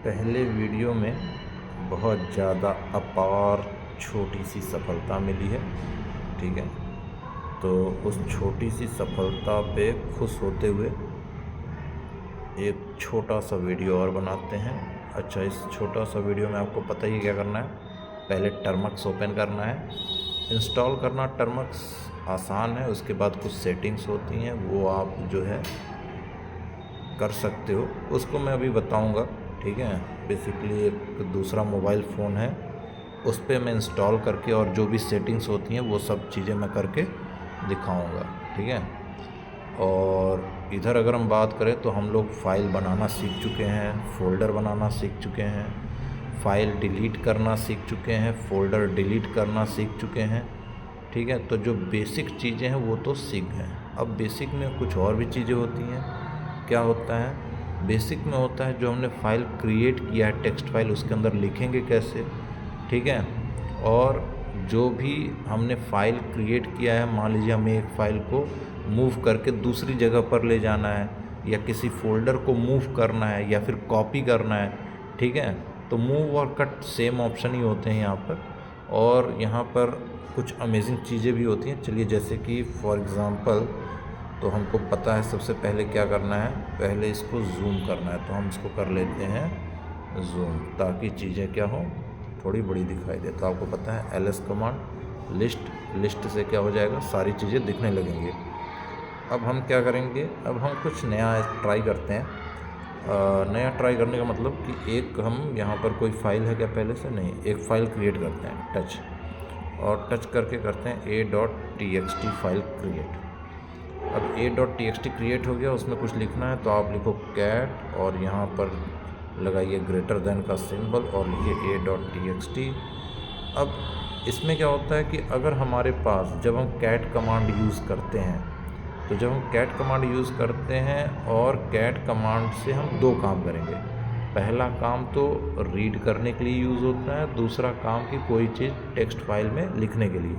पहले वीडियो में बहुत ज़्यादा अपार छोटी सी सफलता मिली है, ठीक है। तो उस छोटी सी सफलता पे खुश होते हुए एक छोटा सा वीडियो और बनाते हैं। अच्छा, इस छोटा सा वीडियो में आपको पता ही क्या करना है। पहले टर्मक्स ओपन करना है। इंस्टॉल करना टर्मक्स आसान है, उसके बाद कुछ सेटिंग्स होती हैं वो आप जो है कर सकते हो, उसको मैं अभी बताऊंगा, ठीक है। बेसिकली एक दूसरा मोबाइल फ़ोन है, उस पर मैं इंस्टॉल करके और जो भी सेटिंग्स होती हैं वो सब चीज़ें मैं करके दिखाऊंगा, ठीक है। और इधर अगर हम बात करें तो हम लोग फ़ाइल बनाना सीख चुके हैं, फ़ोल्डर बनाना सीख चुके हैं, फ़ाइल डिलीट करना सीख चुके हैं, फ़ोल्डर डिलीट करना सीख चुके हैं, ठीक है। तो जो बेसिक चीज़ें हैं वो तो सीख गए। अब बेसिक में कुछ और भी चीज़ें होती हैं। क्या होता है बेसिक में? होता है जो हमने फ़ाइल क्रिएट किया है, टेक्स्ट फाइल, उसके अंदर लिखेंगे कैसे, ठीक है। और जो भी हमने फ़ाइल क्रिएट किया है, मान लीजिए हमें एक फ़ाइल को मूव करके दूसरी जगह पर ले जाना है, या किसी फ़ोल्डर को मूव करना है, या फिर कॉपी करना है, ठीक है। तो मूव और कट सेम ऑप्शन ही होते हैं यहाँ पर। और यहाँ पर कुछ अमेजिंग चीज़ें भी होती हैं। चलिए, जैसे कि फॉर एग्ज़ाम्पल, तो हमको पता है सबसे पहले क्या करना है, पहले इसको जूम करना है। तो हम इसको कर लेते हैं जूम, ताकि चीज़ें क्या हो, थोड़ी बड़ी दिखाई दे। तो आपको पता है ls कमांड, लिस्ट से क्या हो जाएगा, सारी चीज़ें दिखने लगेंगी। अब हम क्या करेंगे, अब हम कुछ नया ट्राई करते हैं। नया ट्राई करने का मतलब कि एक हम यहाँ पर कोई फ़ाइल है क्या पहले से, नहीं, एक फ़ाइल क्रिएट करते हैं, टच, और टच करके करते हैं a.txt फाइल क्रिएट। अब a.txt क्रिएट हो गया, उसमें कुछ लिखना है तो आप लिखो कैट, और यहाँ पर लगाइए ग्रेटर देन का सिंबल और लिखिए a.txt। अब इसमें क्या होता है कि अगर हमारे पास, जब हम कैट कमांड यूज़ करते हैं, तो जब हम कैट कमांड यूज़ करते हैं, और कैट कमांड से हम दो काम करेंगे। पहला काम तो रीड करने के लिए यूज़ होता है, दूसरा काम कि कोई चीज़ टेक्स्ट फाइल में लिखने के लिए,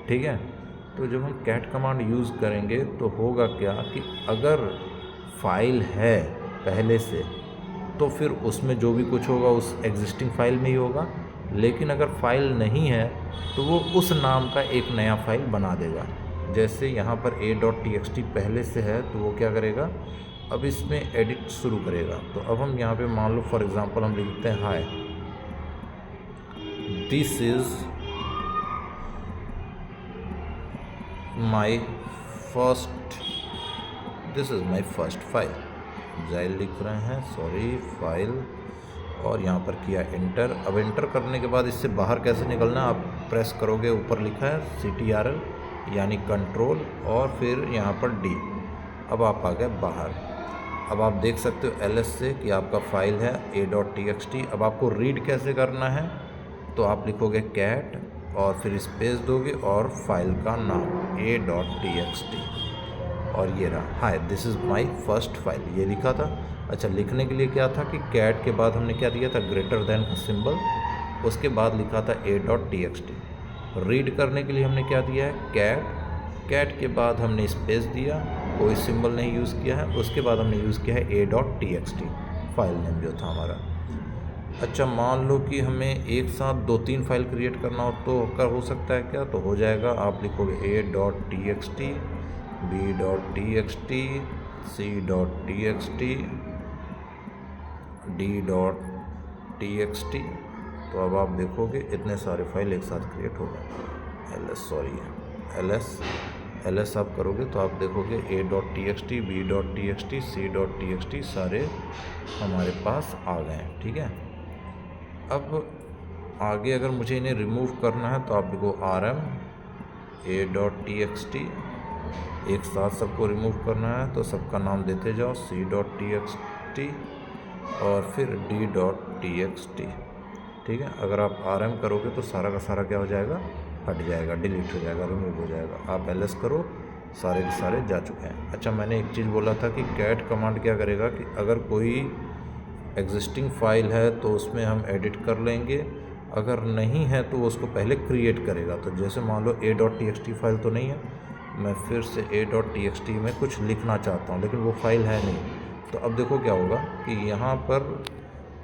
ठीक है। तो जब हम कैट कमांड यूज़ करेंगे तो होगा क्या कि अगर फाइल है पहले से, तो फिर उसमें जो भी कुछ होगा उस एग्जिस्टिंग फाइल में ही होगा। लेकिन अगर फाइल नहीं है तो वो उस नाम का एक नया फाइल बना देगा। जैसे यहाँ पर a.txt पहले से है तो वो क्या करेगा, अब इसमें एडिट शुरू करेगा। तो अब हम यहाँ पे मान लो फॉर एग्ज़ाम्पल हम लिखते हैं hi, this is my first file, जाइल लिख रहे हैं, सॉरी, फाइल, और यहाँ पर किया एंटर। अब एंटर करने के बाद इससे बाहर कैसे निकलना, आप प्रेस करोगे, ऊपर लिखा है CTRL यानी कंट्रोल, और फिर यहाँ पर D। अब आप आ गए बाहर। अब आप देख सकते हो LS से कि आपका फाइल है a.txt। अब आपको रीड कैसे करना है, तो आप लिखोगे कैट और फिर स्पेस दोगे और फाइल का नाम a.txt, और ये रहा hi, this is my first file, ये लिखा था। अच्छा, लिखने के लिए क्या था कि कैट के बाद हमने क्या दिया था, ग्रेटर देन का सिंबल, उसके बाद लिखा था a.txt। रीड करने के लिए हमने क्या दिया है, कैट के बाद हमने स्पेस दिया, कोई सिंबल नहीं यूज़ किया है, उसके बाद हमने यूज़ किया है a.txt, फाइल नेम जो था हमारा। अच्छा, मान लो कि हमें एक साथ 2-3 फाइल क्रिएट करना हो तो हो सकता है क्या, तो हो जाएगा। आप लिखोगे a.txt, b.txt, c.txt, d.txt। तो अब आप देखोगे इतने सारे फाइल एक साथ क्रिएट हो गए। ls आप करोगे तो आप देखोगे a.txt, b.txt, c.txt सारे हमारे पास आ गए हैं, ठीक है। अब आगे अगर मुझे इन्हें रिमूव करना है तो आप लिखो rm, a.txt, एक साथ सबको रिमूव करना है तो सबका नाम देते जाओ, c.txt और फिर d.txt, ठीक है। अगर आप rm करोगे तो सारा का सारा क्या हो जाएगा, हट जाएगा, डिलीट हो जाएगा, रिमूव हो जाएगा। आप ls करो, सारे के सारे जा चुके हैं। अच्छा, मैंने एक चीज़ बोला था कि कैट कमांड क्या करेगा कि अगर कोई एग्जिस्टिंग फाइल है तो उसमें हम एडिट कर लेंगे, अगर नहीं है तो उसको पहले क्रिएट करेगा। तो जैसे मान लो a.txt फाइल तो नहीं है, मैं फिर से a.txt में कुछ लिखना चाहता हूँ लेकिन वो फाइल है नहीं, तो अब देखो क्या होगा कि यहाँ पर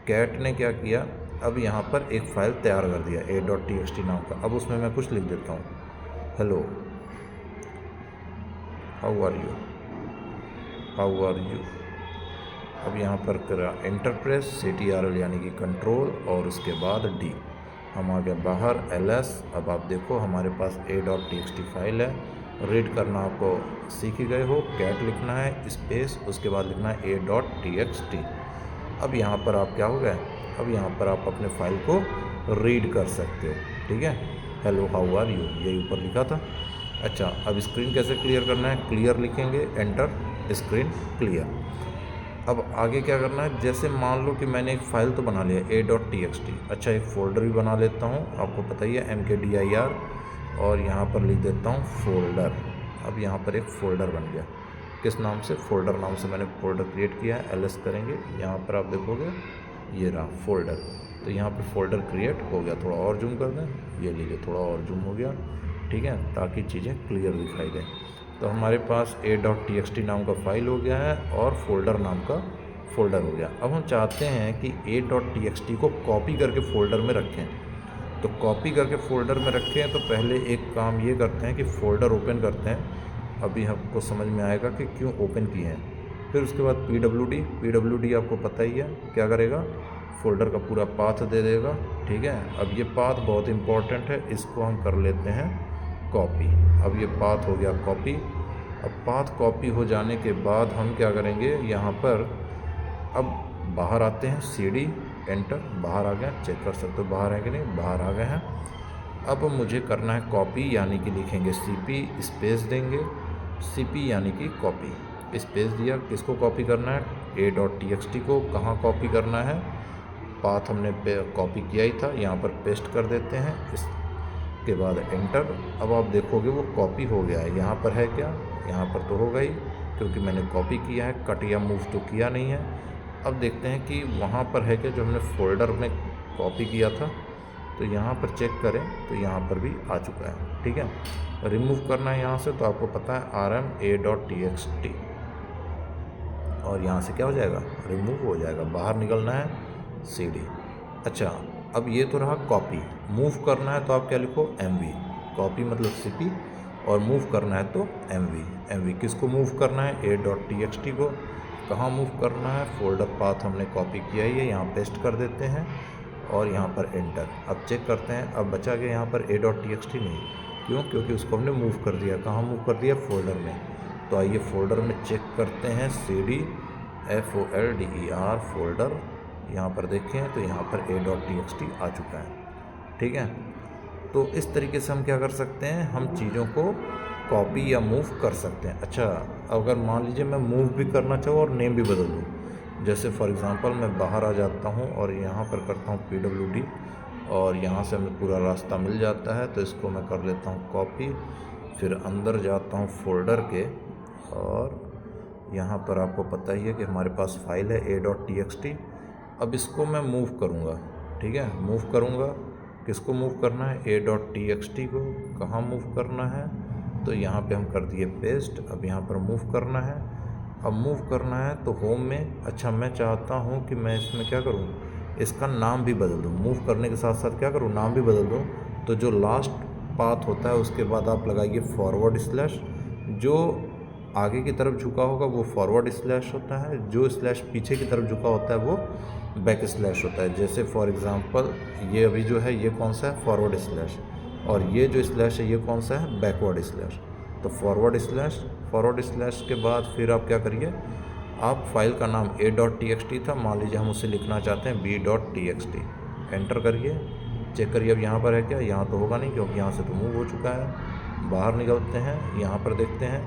कैट ने क्या किया, अब यहाँ पर एक फ़ाइल तैयार कर दिया a.txt नाम का। अब उसमें मैं कुछ लिख देता हूँ, hello how are you, how are you. अब यहाँ पर करा एंटर प्रेस, CTRL यानी कि कंट्रोल, और उसके बाद D। हम आ गए बाहर ls। अब आप देखो हमारे पास a.txt फाइल है। रीड करना आपको सीख ही गए हो, कैट लिखना है स्पेस, उसके बाद लिखना है a.txt। अब यहाँ पर आप क्या हो गए, अब यहाँ पर आप अपने फाइल को रीड कर सकते हो, ठीक है। हेलो हाउ आर यू, यही ऊपर लिखा था। अच्छा, अब स्क्रीन कैसे क्लियर करना है, क्लियर लिखेंगे, एंटर, स्क्रीन क्लियर। अब आगे क्या करना है, जैसे मान लो कि मैंने एक फ़ाइल तो बना लिया a.txt। अच्छा, एक फ़ोल्डर भी बना लेता हूँ, आपको पता ही है mkdir, और यहाँ पर लिख देता हूँ फोल्डर। अब यहाँ पर एक फ़ोल्डर बन गया, किस नाम से, फोल्डर नाम से मैंने फ़ोल्डर क्रिएट किया है। ls करेंगे, यहाँ पर आप देखोगे ये रहा फोल्डर, तो यहाँ पर फ़ोल्डर क्रिएट हो गया। थोड़ा और जूम कर दें, ये लीजिए थोड़ा और जूम हो गया, ठीक है, ताकि चीज़ें क्लियर दिखाई दें। तो हमारे पास a.txt नाम का फ़ाइल हो गया है और फोल्डर नाम का फ़ोल्डर हो गया। अब हम चाहते हैं कि a.txt को कॉपी करके फ़ोल्डर में रखें। तो कॉपी करके फ़ोल्डर में रखें तो पहले एक काम ये करते हैं कि फ़ोल्डर ओपन करते हैं। अभी हमको समझ में आएगा कि क्यों ओपन किए हैं। फिर उसके बाद pwd आपको पता ही है क्या करेगा, फ़ोल्डर का पूरा पाथ दे देगा, ठीक है। अब ये पाथ बहुत इम्पॉर्टेंट है, इसको हम कर लेते हैं कॉपी। अब ये पाथ हो गया कॉपी। अब पाथ कॉपी हो जाने के बाद हम क्या करेंगे, यहाँ पर अब बाहर आते हैं, CD एंटर, बाहर आ गया, चेक कर सकते हो बाहर है कि नहीं, बाहर आ गए हैं। अब मुझे करना है कॉपी, यानी कि लिखेंगे CP स्पेस देंगे, CP यानी कि कॉपी, स्पेस दिया। किसको कॉपी करना है, a.txt को। कहाँ कॉपी करना है, पाथ हमने कॉपी किया ही था, यहाँ पर पेस्ट कर देते हैं, इसके बाद एंटर। अब आप देखोगे वो कॉपी हो गया है। यहाँ पर है क्या, यहाँ पर तो होगा ही, क्योंकि मैंने कॉपी किया है, कट या मूव तो किया नहीं है। अब देखते हैं कि वहाँ पर है क्या, जो हमने फ़ोल्डर में कॉपी किया था। तो यहाँ पर चेक करें तो यहाँ पर भी आ चुका है, ठीक है। रिमूव करना है यहाँ से, तो आपको पता है rm a.txt, और यहाँ से क्या हो जाएगा, रिमूव हो जाएगा। बाहर निकलना है CD। अच्छा, अब ये तो रहा कॉपी। मूव करना है तो आप क्या लिखो, MV। कॉपी मतलब CP, और मूव करना है तो MV। किसको मूव करना है, a.txt को। कहाँ मूव करना है, फोल्डर पाथ हमने कॉपी किया ही है, यहाँ पेस्ट कर देते हैं और यहाँ पर एंटर। अब चेक करते हैं, अब बचा गया यहाँ पर a.txt नहीं, क्यों, क्योंकि उसको हमने मूव कर दिया। कहाँ मूव कर दिया, फोल्डर में। तो आइए फोल्डर में चेक करते हैं, CD FOLDER फोल्डर, यहाँ पर देखें तो यहाँ पर a.txt आ चुका है, ठीक है। तो इस तरीके से हम क्या कर सकते हैं, हम चीज़ों को कॉपी या मूव कर सकते हैं। अच्छा, अगर मान लीजिए मैं मूव भी करना चाहूँ और नेम भी बदल दूँ, जैसे फॉर एग्ज़ाम्पल मैं बाहर आ जाता हूँ और यहाँ पर करता हूँ pwd, और यहाँ से हमें पूरा रास्ता मिल जाता है। तो इसको मैं कर लेता हूँ कॉपी, फिर अंदर जाता हूँ फोल्डर के, और यहाँ पर आपको पता ही है कि हमारे पास फाइल है a.txt। अब इसको मैं मूव करूँगा, ठीक है, मूव करूँगा। किसको मूव करना है, a.txt को। कहाँ मूव करना है, तो यहाँ पे हम कर दिए पेस्ट। अब यहाँ पर मूव करना है। अब मूव करना है तो होम में। अच्छा, मैं चाहता हूँ कि मैं इसमें क्या करूँ, इसका नाम भी बदल दूँ। मूव करने के साथ साथ क्या करूँ, नाम भी बदल दूँ। तो जो लास्ट पाथ होता है उसके बाद आप लगाइए फॉरवर्ड स्लैश, जो आगे की तरफ झुका होगा वो फॉरवर्ड स्लैश होता है, जो स्लैश पीछे की तरफ झुका होता है वो बैक स्लैश होता है। जैसे फॉर एग्ज़ाम्पल ये अभी जो है ये कौन सा है, फॉरवर्ड स्लैश, और ये जो स्लैश है ये कौन सा है, बैकवर्ड स्लैश। तो फॉरवर्ड स्लैश के बाद फिर आप क्या करिए, आप फाइल का नाम a.txt था, मान लीजिए हम उसे लिखना चाहते हैं b.txt, एंटर करिए, चेक करिए। अब यहाँ पर है क्या, यहाँ तो होगा नहीं क्योंकि यहाँ से तो मूव हो चुका है। बाहर निकलते हैं, यहाँ पर देखते हैं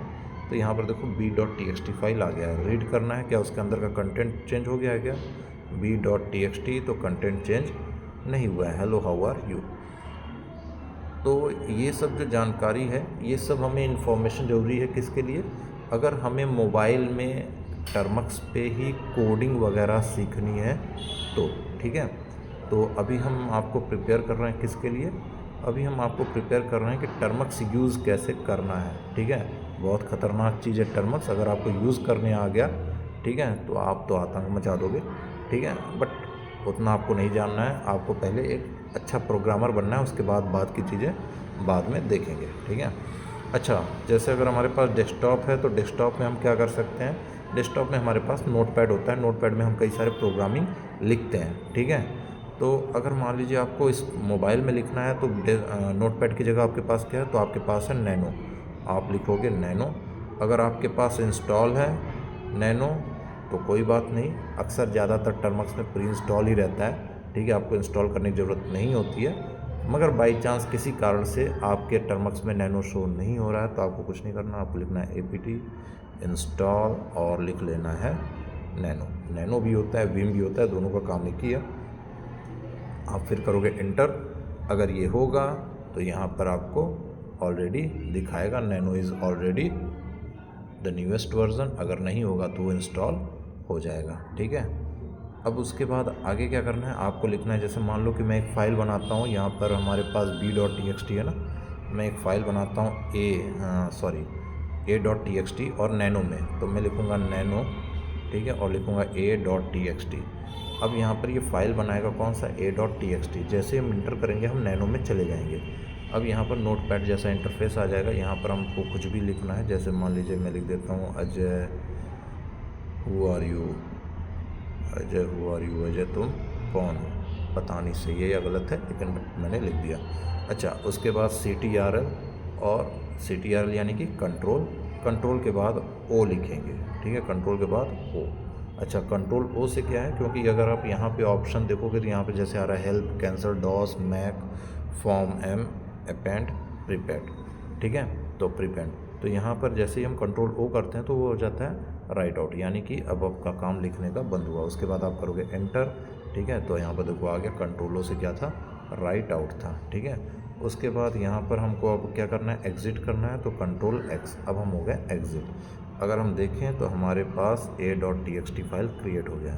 तो यहाँ पर देखो b.txt फाइल आ गया है। रीड करना है, क्या उसके अंदर का कंटेंट चेंज हो गया है क्या, b.txt तो कंटेंट चेंज नहीं हुआ है, हेलो हाउ आर यू। तो ये सब जो जानकारी है, ये सब हमें इन्फॉर्मेशन ज़रूरी है किसके लिए, अगर हमें मोबाइल में टर्मक्स पे ही कोडिंग वगैरह सीखनी है तो, ठीक है। तो अभी हम आपको प्रिपेयर कर रहे हैं किसके लिए, अभी हम आपको प्रिपेयर कर रहे हैं कि टर्मक्स यूज़ कैसे करना है, ठीक है। बहुत ख़तरनाक चीज़ है टर्मक्स, अगर आपको यूज़ करने आ गया, ठीक है, तो आप तो आतंक मचा दोगे, ठीक है। बट उतना आपको नहीं जानना है, आपको पहले एक अच्छा प्रोग्रामर बनना है, उसके बाद की चीज़ें बाद में देखेंगे, ठीक है। अच्छा, जैसे अगर हमारे पास डेस्कटॉप है तो डेस्कटॉप में हम क्या कर सकते हैं, डेस्कटॉप में हमारे पास नोटपैड होता है, नोटपैड में हम कई सारे प्रोग्रामिंग लिखते हैं, ठीक है। तो अगर मान लीजिए आपको इस मोबाइल में लिखना है तो नोटपैड की जगह आपके पास क्या है, तो आपके पास है नैनो, आप लिखोगे नैनो। अगर आपके पास इंस्टॉल है नैनो तो कोई बात नहीं, अक्सर ज़्यादातर टर्मक्स में प्री इंस्टॉल ही रहता है, ठीक है, आपको इंस्टॉल करने की ज़रूरत नहीं होती है। मगर बाई चांस किसी कारण से आपके टर्मक्स में नैनो शो नहीं हो रहा है तो आपको कुछ नहीं करना, आपको लिखना है apt इंस्टॉल और लिख लेना है नैनो। नैनो भी होता है, विम भी होता है, दोनों का काम एक ही है। आप फिर करोगे इंटर, अगर ये होगा तो यहाँ पर आपको ऑलरेडी दिखाएगा nano is already the newest version, अगर नहीं होगा तो वो इंस्टॉल हो जाएगा, ठीक है। अब उसके बाद आगे क्या करना है, आपको लिखना है, जैसे मान लो कि मैं एक फ़ाइल बनाता हूँ, यहाँ पर हमारे पास b.txt है ना, मैं एक फ़ाइल बनाता हूँ a.txt और नैनो में, तो मैं लिखूँगा नैनो, ठीक है, और लिखूँगा a.txt। अब यहाँ पर ये फ़ाइल बनाएगा कौन सा, a.txt। जैसे हम इंटर करेंगे हम नैनो में चले जाएंगे। अब यहाँ पर नोटपैड जैसा इंटरफेस आ जाएगा, यहाँ पर हमको कुछ भी लिखना है, जैसे मान लीजिए मैं लिख देता हूँ Ajay who are you, Ajay who are you, Ajay तुम कौन हो, पता नहीं सही है या गलत है लेकिन मैंने लिख दिया। अच्छा, उसके बाद CTRL और CTRL यानी कि कंट्रोल के बाद O लिखेंगे, ठीक है, कंट्रोल के बाद O। अच्छा, कंट्रोल O से क्या है, क्योंकि अगर आप यहाँ पे ऑप्शन देखोगे तो यहाँ पे जैसे आ रहा है help, cancel, DOS, Mac, form M, append, prepaid, ठीक है, तो प्रीपेड, तो यहाँ पर जैसे ही हम कंट्रोल O करते हैं तो वो हो जाता है राइट आउट, यानी कि अब आपका काम लिखने का बंद हुआ। उसके बाद आप करोगे एंटर, ठीक है, तो यहाँ पर देखो आ गया, कंट्रोल O से क्या था, राइट आउट था, ठीक है। उसके बाद यहाँ पर हमको अब क्या करना है, एग्ज़िट करना है, तो कंट्रोल X, अब हम हो गए एग्ज़िट। अगर हम देखें तो हमारे पास a.txt फाइल क्रिएट हो गया।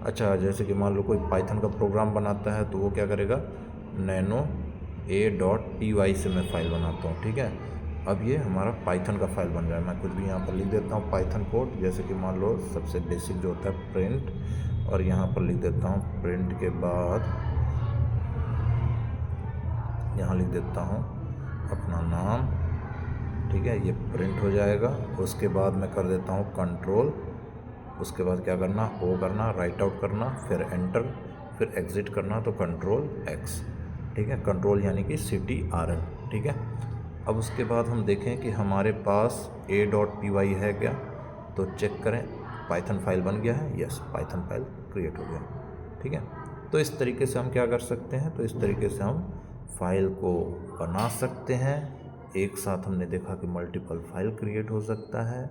अच्छा, जैसे कि मान लो कोई पाइथन का प्रोग्राम बनाता है तो वो क्या करेगा, नैनो a.py से मैं फ़ाइल बनाता हूँ, ठीक है। अब ये हमारा पाइथन का फाइल बन रहा है, मैं कुछ भी यहाँ पर लिख देता हूँ पाइथन कोड, जैसे कि मान लो सबसे बेसिक जो होता है प्रिंट, और यहाँ पर लिख देता हूँ प्रिंट के बाद यहाँ लिख देता हूँ अपना नाम, ठीक है, ये प्रिंट हो जाएगा। उसके बाद मैं कर देता हूँ कंट्रोल, उसके बाद क्या करना, O करना, राइट आउट करना, फिर एंटर, फिर एग्ज़िट करना, तो कंट्रोल X, ठीक है, कंट्रोल यानी कि CTRL, ठीक है। अब उसके बाद हम देखें कि हमारे पास a.py है क्या, तो चेक करें, पाइथन फाइल बन गया है, यस, पाइथन फाइल क्रिएट हो गया, ठीक है। तो इस तरीके से हम क्या कर सकते हैं, तो इस तरीके से हम फाइल को बना सकते हैं। एक साथ हमने देखा कि मल्टीपल फाइल क्रिएट हो सकता है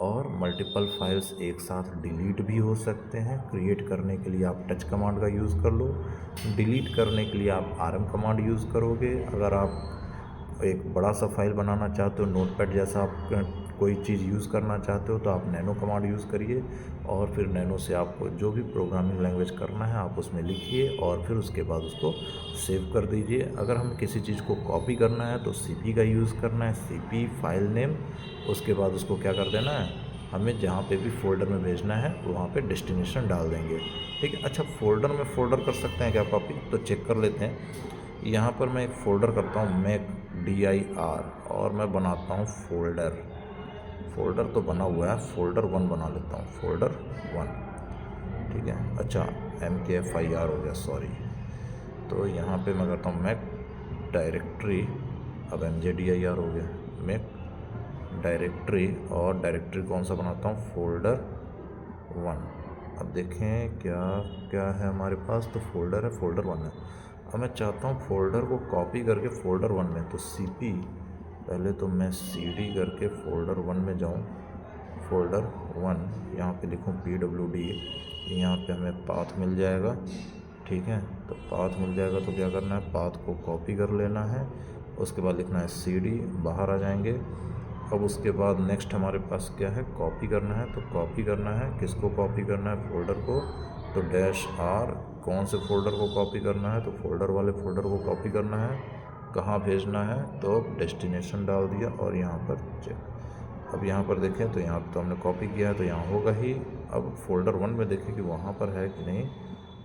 और मल्टीपल फाइल्स एक साथ डिलीट भी हो सकते हैं। क्रिएट करने के लिए आप टच कमांड का यूज़ कर लो, डिलीट करने के लिए आप rm कमांड यूज़ करोगे। अगर आप एक बड़ा सा फाइल बनाना चाहते हो, नोटपैड जैसा आप कोई चीज़ यूज़ करना चाहते हो, तो आप नैनो कमांड यूज़ करिए और फिर नैनो से आपको जो भी प्रोग्रामिंग लैंग्वेज करना है आप उसमें लिखिए और फिर उसके बाद उसको सेव कर दीजिए। अगर हम किसी चीज़ को कॉपी करना है तो CP का यूज़ करना है, CP फाइल नेम, उसके बाद उसको क्या कर देना है, हमें जहाँ पे भी फ़ोल्डर में भेजना है वहाँ पे डेस्टिनेशन डाल देंगे, ठीक है। अच्छा, फ़ोल्डर में फ़ोल्डर कर सकते हैं क्या कॉपी, तो चेक कर लेते हैं। यहाँ पर मैं एक फ़ोल्डर करता हूँ मैक dir और मैं बनाता हूँ फ़ोल्डर तो बना हुआ है, फ़ोल्डर 1 बना लेता हूँ, फ़ोल्डर 1, ठीक है। अच्छा, MKFIR हो गया, सॉरी, तो यहाँ पे मैं करता हूँ मैक डायरेक्टरी, अब MJDIR हो गया, मैक डायरेक्टरी, और डायरेक्टरी कौन सा बनाता हूँ, फ़ोल्डर 1। अब देखें क्या क्या है हमारे पास, तो फ़ोल्डर है, फ़ोल्डर 1 है। अब मैं चाहता हूँ फ़ोल्डर को कॉपी करके फ़ोल्डर 1 में, तो CP, पहले तो मैं CD करके फ़ोल्डर 1 में जाऊँ, फ़ोल्डर 1, यहाँ पे लिखूँ PWD, यहाँ पे हमें पाथ मिल जाएगा, ठीक है। तो पाथ मिल जाएगा तो क्या करना है, पाथ को कॉपी कर लेना है, उसके बाद लिखना है CD, बाहर आ जाएंगे। अब उसके बाद नेक्स्ट हमारे पास क्या है, कॉपी करना है, तो कॉपी करना है, किसको कॉपी करना है, फ़ोल्डर को, तो -R, कौन से फ़ोल्डर को कॉपी करना है, तो फ़ोल्डर वाले फ़ोल्डर को कॉपी करना है, कहाँ भेजना है, तो डेस्टिनेशन डाल दिया और यहाँ पर चेक। अब यहाँ पर देखें तो यहाँ तो हमने कॉपी किया है तो यहाँ होगा ही। अब फ़ोल्डर 1 में देखें कि वहाँ पर है कि नहीं,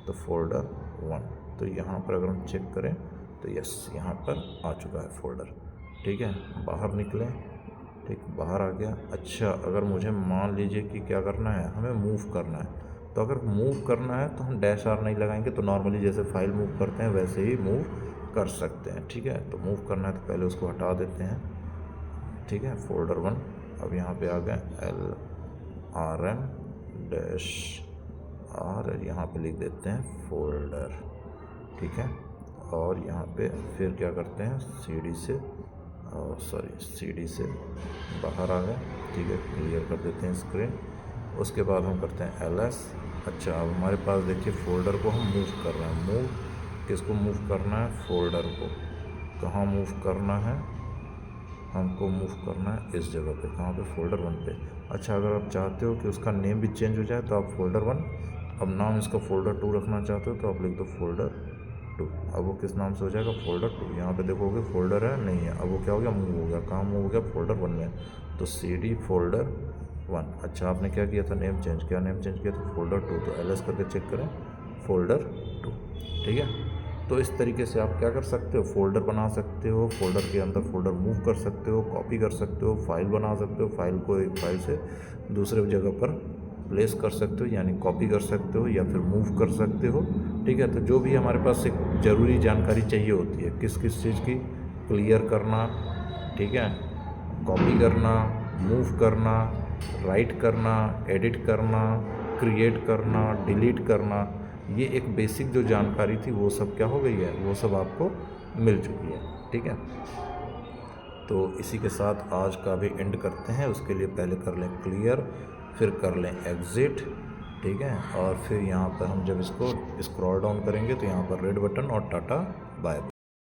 तो फोल्डर 1। तो यहाँ पर अगर हम चेक करें तो यस, यहाँ पर आ चुका है फोल्डर। ठीक है, बाहर निकलें। ठीक, बाहर आ गया। अच्छा, अगर मुझे मान लीजिए कि क्या करना है, हमें मूव करना है, तो अगर मूव करना है तो हम -R नहीं लगाएंगे, तो नॉर्मली जैसे फाइल मूव करते हैं वैसे ही मूव कर सकते हैं। ठीक है, तो मूव करना है तो पहले उसको हटा देते हैं। ठीक है, फोल्डर 1। अब यहाँ पे आ गए LRM-R, यहाँ पे लिख देते हैं फोल्डर। ठीक है, और यहाँ पे फिर क्या करते हैं, CD से बाहर आ गए। ठीक है, क्लियर कर देते हैं स्क्रीन। उसके बाद हम करते हैं LS। अच्छा, अब हमारे पास देखिए फोल्डर को हम मूव कर रहे हैं। मूव किसको मूव करना है, फोल्डर को। कहाँ मूव करना है, हमको मूव करना है इस जगह पे। कहाँ पे, फोल्डर 1 पे। अच्छा, अगर आप चाहते हो कि उसका नेम भी चेंज हो जाए तो आप फोल्डर 1, अब नाम इसका फोल्डर 2 रखना चाहते हो तो आप लिख दो फोल्डर 2। अब वो किस नाम से हो जाएगा, फोल्डर 2। यहाँ पे देखोगे फोल्डर है नहीं है, अब वो क्या हो गया, मूव हो गया। कहाँ मूव हो गया, फोल्डर 1 में। तो CD फोल्डर 1। अच्छा, आपने क्या किया था, नेम चेंज किया। नेम चेंज किया तो फोल्डर 2, तो LS करके चेक करें, फोल्डर 2। ठीक है, तो इस तरीके से आप क्या कर सकते हो, फोल्डर बना सकते हो, फोल्डर के अंदर फोल्डर मूव कर सकते हो, कॉपी कर सकते हो, फाइल बना सकते हो, फाइल को एक फाइल से दूसरे जगह पर प्लेस कर सकते हो, यानी कॉपी कर सकते हो या फिर मूव कर सकते हो। ठीक है, तो जो भी हमारे पास एक ज़रूरी जानकारी चाहिए होती है, किस किस चीज़ की, क्लियर करना, ठीक है, कॉपी करना, मूव करना, राइट करना, एडिट करना, क्रिएट करना, डिलीट करना, ये एक बेसिक जो जानकारी थी वो सब क्या हो गई है, वो सब आपको मिल चुकी है। ठीक है, तो इसी के साथ आज का भी एंड करते हैं। उसके लिए पहले कर लें क्लियर, फिर कर लें एग्ज़िट। ठीक है, और फिर यहाँ पर हम जब इसको स्क्रॉल डाउन करेंगे तो यहाँ पर रेड बटन और टाटा बाय बाय।